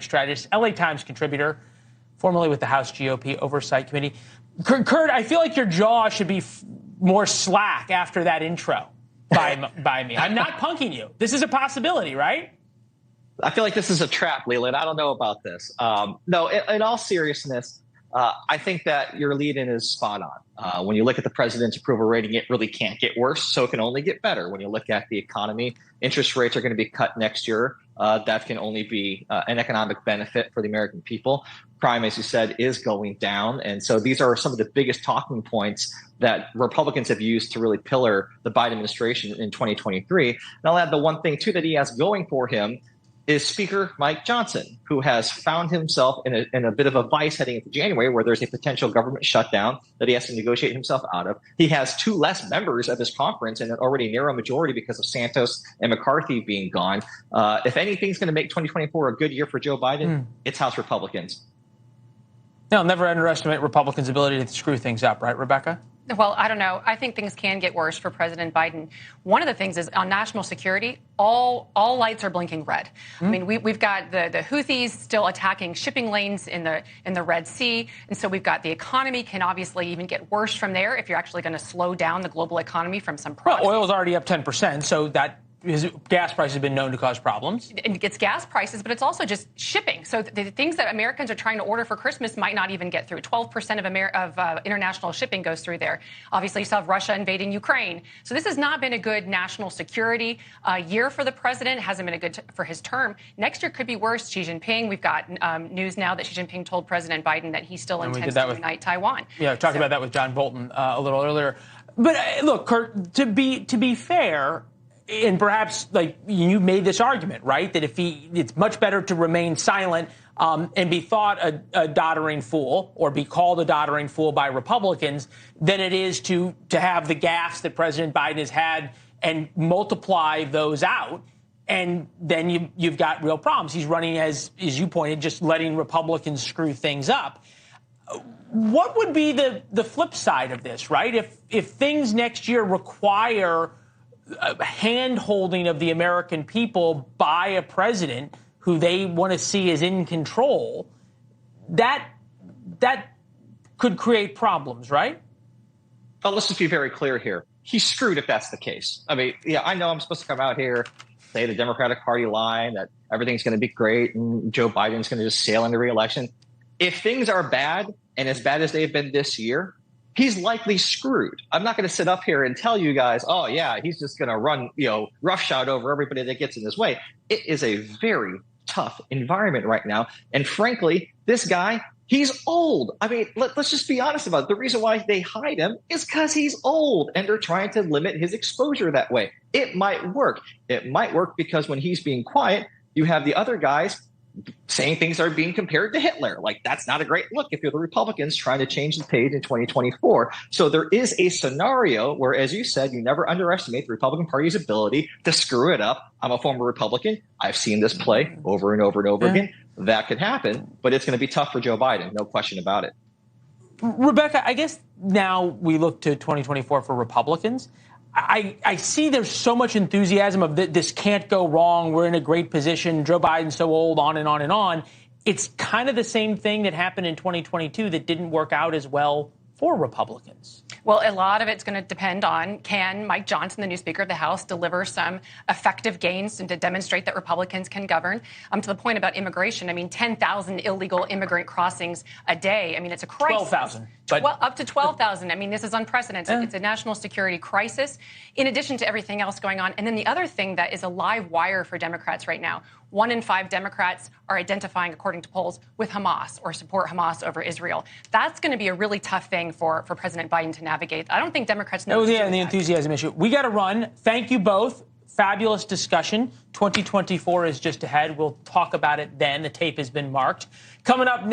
strategist, LA Times contributor, formerly with the House GOP Oversight Committee. Kurt, I feel like your jaw should be more slack after that intro by me. I'm not punking you. This is a possibility, right? I feel like this is a trap, Leland. I don't know about this. No, in all seriousness, I think that your lead-in is spot on. When you look at the president's approval rating, it really can't get worse, so it can only get better. When you look at the economy, interest rates are going to be cut next year. That can only be an economic benefit for the American people. Crime, as you said, is going down. And so these are some of the biggest talking points that Republicans have used to really pillar the Biden administration in 2023. And I'll add the one thing, too, that he has going for him is Speaker Mike Johnson, who has found himself in a bit of a vice heading into January, where there's a potential government shutdown that he has to negotiate himself out of. He has 2 less members of his conference and an already narrow majority because of Santos and McCarthy being gone. If anything's going to make 2024 a good year for Joe Biden, it's House Republicans. No, never underestimate Republicans' ability to screw things up, right, Rebecca? Well, I don't know. I think things can get worse for President Biden. One of the things is on national security, all lights are blinking red. I mean, we've got the Houthis still attacking shipping lanes in the Red Sea. And so we've got the economy can obviously even get worse from there if you're actually going to slow down the global economy from some proxy. Well, oil's already up 10%, so that gas prices have been known to cause problems. It's gas prices, but it's also just shipping. So the things that Americans are trying to order for Christmas might not even get through. 12% of international shipping goes through there. Obviously, you still have Russia invading Ukraine. So this has not been a good national security year for the president. It hasn't been a good for his term. Next year could be worse. Xi Jinping, we've got news now that Xi Jinping told President Biden that he still intends to unite Taiwan. Yeah, I talked about that with John Bolton a little earlier. But look, Kurt, to be fair, and perhaps, like, you made this argument, right, that it's much better to remain silent and be thought a doddering fool or be called a doddering fool by Republicans than it is to have the gaffes that President Biden has had and multiply those out. And then you've got real problems. He's running, as you pointed, just letting Republicans screw things up. What would be the flip side of this, right? If things next year require hand-holding of the American people by a president who they want to see as in control, that could create problems, right? But let's just be very clear here. He's screwed if that's the case. I mean, yeah, I know I'm supposed to come out here, say the Democratic Party line, that everything's going to be great and Joe Biden's going to just sail into re-election. If things are bad, and as bad as they've been this year, he's likely screwed. I'm not going to sit up here and tell you guys, oh, yeah, he's just going to run, roughshod over everybody that gets in his way. It is a very tough environment right now. And frankly, this guy, he's old. I mean, let's just be honest about it. The reason why they hide him is because he's old and they're trying to limit his exposure that way. It might work. It might work because when he's being quiet, you have the other guys saying things are being compared to Hitler. Like, that's not a great look if you're the Republicans trying to change the page in 2024. So there is a scenario where, as you said, you never underestimate the Republican Party's ability to screw it up. I'm a former Republican. I've seen this play over and over and over again. That could happen, but it's going to be tough for Joe Biden. No question about it. Rebecca, I guess now we look to 2024 for Republicans. I see there's so much enthusiasm of this can't go wrong. We're in a great position. Joe Biden's so old, on and on and on. It's kind of the same thing that happened in 2022 that didn't work out as well for Republicans. Well, a lot of it's going to depend on, can Mike Johnson, the new Speaker of the House, deliver some effective gains and to demonstrate that Republicans can govern? To the point about immigration, I mean, 10,000 illegal immigrant crossings a day. I mean, it's a crisis. 12,000. Up to 12,000. I mean, this is unprecedented. It's a national security crisis, in addition to everything else going on. And then the other thing that is a live wire for Democrats right now, 1 in 5 Democrats are identifying, according to polls, with Hamas or support Hamas over Israel. That's going to be a really tough thing for President Biden to navigate. I don't think Democrats know. Oh, yeah, and the enthusiasm issue. We got to run. Thank you both. Fabulous discussion. 2024 is just ahead. We'll talk about it then. The tape has been marked. Coming up next.